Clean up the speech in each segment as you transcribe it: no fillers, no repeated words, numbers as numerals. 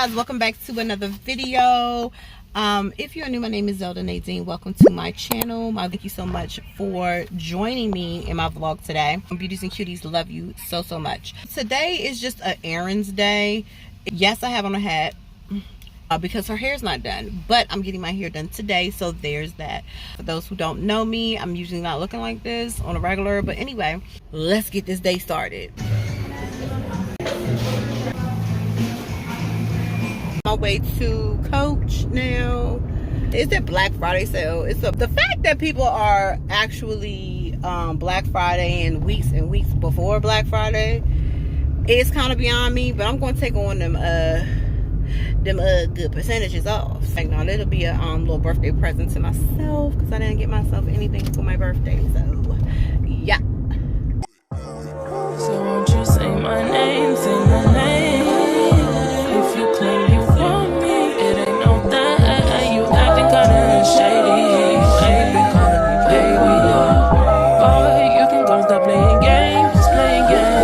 guys, welcome back to another video. If you're new, my name is Zelda Nadine. Welcome to my channel. Thank you so much for joining me in my vlog today. Beauties and cuties, love you so much. Today is just an errands day. Yes, I have on a hat because her hair's not done, but I'm getting my hair done today, so there's that. For those who don't know me, I'm usually not looking like this on a regular, but anyway, let's get this day started. My way to Coach now. It's a Black Friday sale. The fact that people are actually Black Friday and weeks before Black Friday is kind of beyond me, but I'm going to take on them good percentages off. Like, no, it'll be a little birthday present to myself because I didn't get myself anything for my birthday. So yeah. So won't you say my name, say my name? If you claim you want me, it ain't no that. You acting kinda shady. Ain't been calling me baby. Boy, you can go stop playing games, playing games.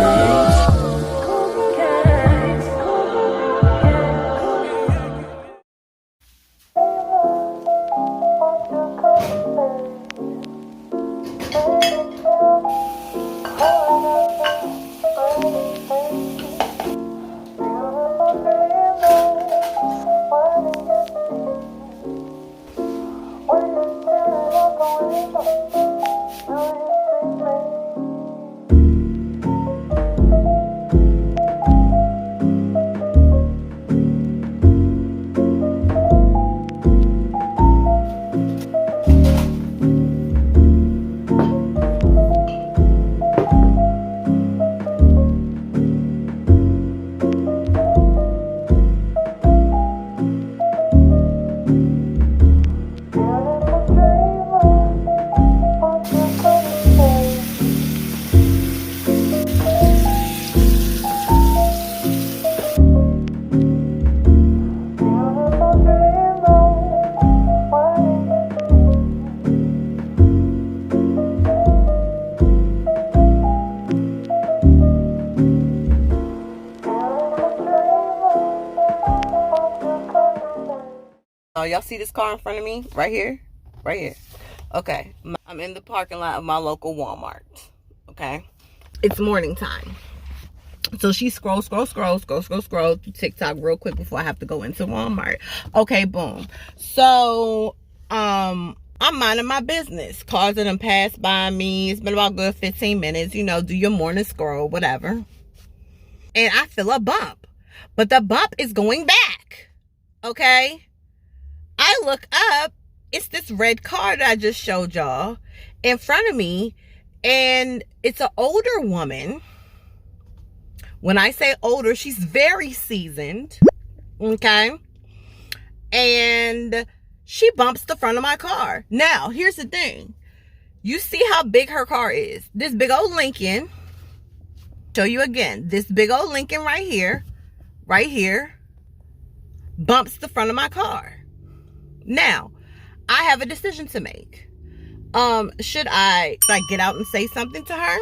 Oh, y'all see this car in front of me? Right here? Okay. I'm in the parking lot of my local Walmart. Okay. It's morning time. So she scroll through TikTok real quick before I have to go into Walmart. Okay, boom. So, I'm minding my business. Cars that done passed by me. It's been about good 15 minutes. You know, do your morning scroll, whatever. And I feel a bump. But the bump is going back. Okay? I look up, it's this red car that I just showed y'all in front of me, and it's an older woman. When I say older, she's very seasoned, okay? And she bumps the front of my car. Now, here's the thing. You see how big her car is. This big old Lincoln, show you again, this big old Lincoln right here, bumps the front of my car. Now, I have a decision to make. Should I get out and say something to her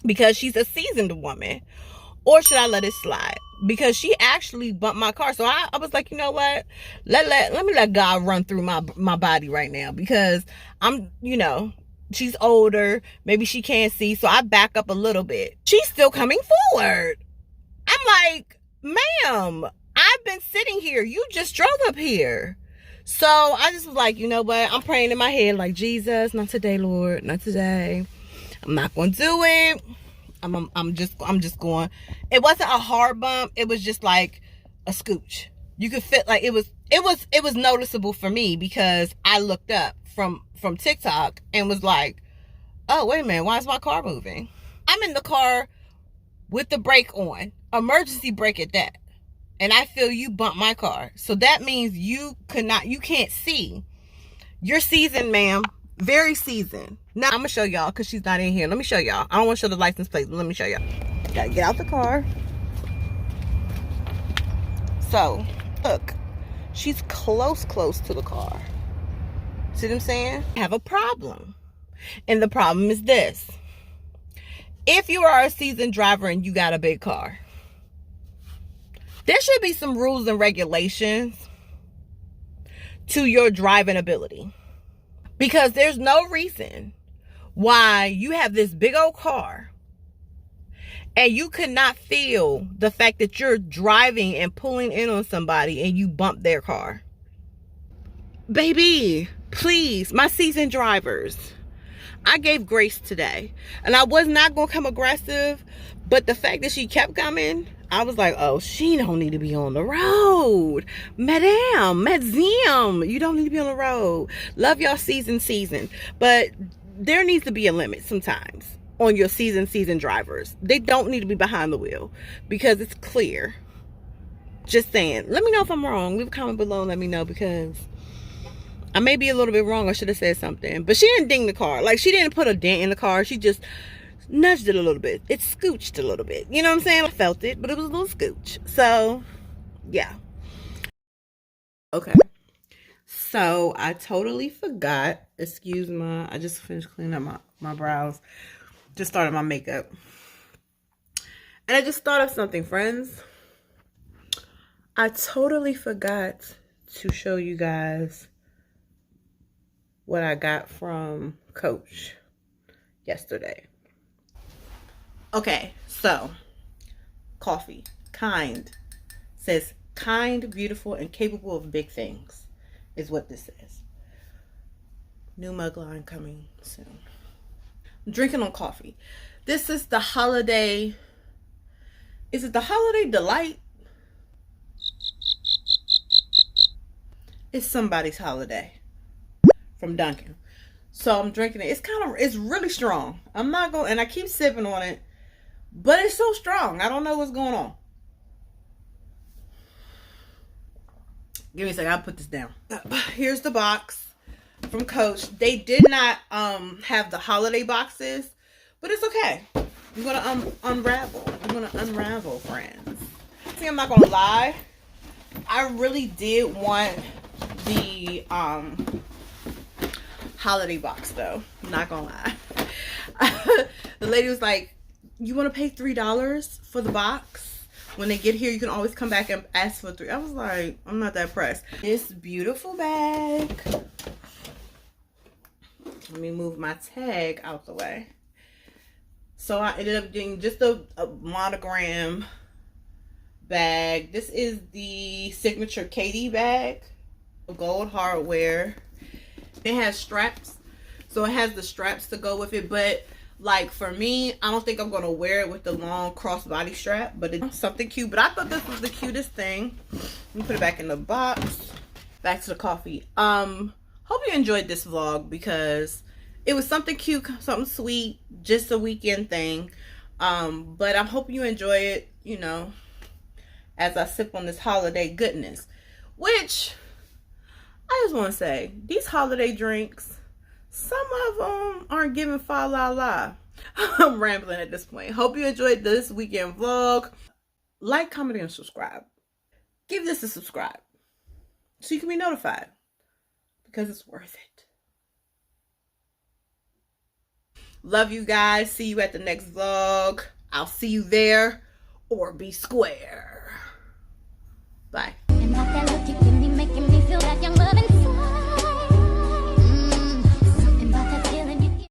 because she's a seasoned woman, or should I let it slide because she actually bumped my car? So I was like, you know what? Let me let God run through my body right now because I'm, you know, she's older. Maybe she can't see, so I back up a little bit. She's still coming forward. I'm like, ma'am, I've been sitting here. You just drove up here. So I just was like, you know what? I'm praying in my head like, Jesus, not today, Lord, not today. I'm not going to do it. I'm just going. It wasn't a hard bump. It was just like a scooch. You could fit, like, it was noticeable for me because I looked up from TikTok and was like, oh, wait a minute. Why is my car moving? I'm in the car with the brake on, emergency brake at that. And I feel you bump my car. So that means you can't see. You're seasoned, ma'am. Very seasoned. Now, I'm going to show y'all because she's not in here. Let me show y'all. I don't want to show the license plate, but let me show y'all. Gotta get out the car. So, look. She's close to the car. See what I'm saying? I have a problem. And the problem is this. If you are a seasoned driver and you got a big car, There should be some rules and regulations to your driving ability, because there's no reason why you have this big old car and you could not feel the fact that you're driving and pulling in on somebody and you bump their car. Baby, please, my seasoned drivers, I gave grace today, and I was not gonna come aggressive, but the fact that she kept coming, I was like, oh, she don't need to be on the road. Madame, you don't need to be on the road. Love y'all season, but there needs to be a limit sometimes on your season drivers. They don't need to be behind the wheel, because it's clear. Just saying. Let me know if I'm wrong. Leave a comment below and let me know, because I may be a little bit wrong. I should have said something. But she didn't ding the car. Like, she didn't put a dent in the car. She just nudged it a little bit. It scooched a little bit. You know what I'm saying? I felt it, but it was a little scooch. So, yeah. Okay. So, I totally forgot. Excuse my... I just finished cleaning up my brows. Just started my makeup. And I just thought of something, friends. I totally forgot to show you guys what I got from Coach yesterday. Okay, so coffee, kind, says kind, beautiful, and capable of big things is what this says. New mug line coming soon. I'm drinking on coffee. This is the holiday. Is it the Holiday Delight? It's somebody's holiday. From Dunkin'. So I'm drinking it. It's really strong. I'm not going, and I keep sipping on it, but it's so strong. I don't know what's going on. Give me a second. I'll put this down. Here's the box from Coach. They did not have the holiday boxes, but it's okay. I'm gonna unravel. I'm gonna unravel, friends. See, I'm not gonna lie. I really did want the holiday box, though. I'm not gonna lie. The lady was like, you want to pay $3 for the box? When they get here, you can always come back and ask for $3. I was like, I'm not that pressed. This beautiful bag. Let me move my tag out the way. So I ended up doing just a monogram bag. This is the signature Katy bag. Gold hardware. It has straps, so it has the straps to go with it, but like for me, I don't think I'm gonna wear it with the long crossbody strap, but it's something cute. But I thought this was the cutest thing. Let me put it back in the box. Back to the coffee. Hope you enjoyed this vlog, because it was something cute, something sweet, just a weekend thing. But I'm hoping you enjoy it, you know, as I sip on this holiday goodness, which I just want to say, these holiday drinks, some of them aren't giving fa la la. I'm rambling at this point. Hope you enjoyed this weekend vlog. Like, comment, and subscribe. Give this a subscribe so you can be notified, because it's worth it. Love you guys. See you at the next vlog. I'll see you there, or be square.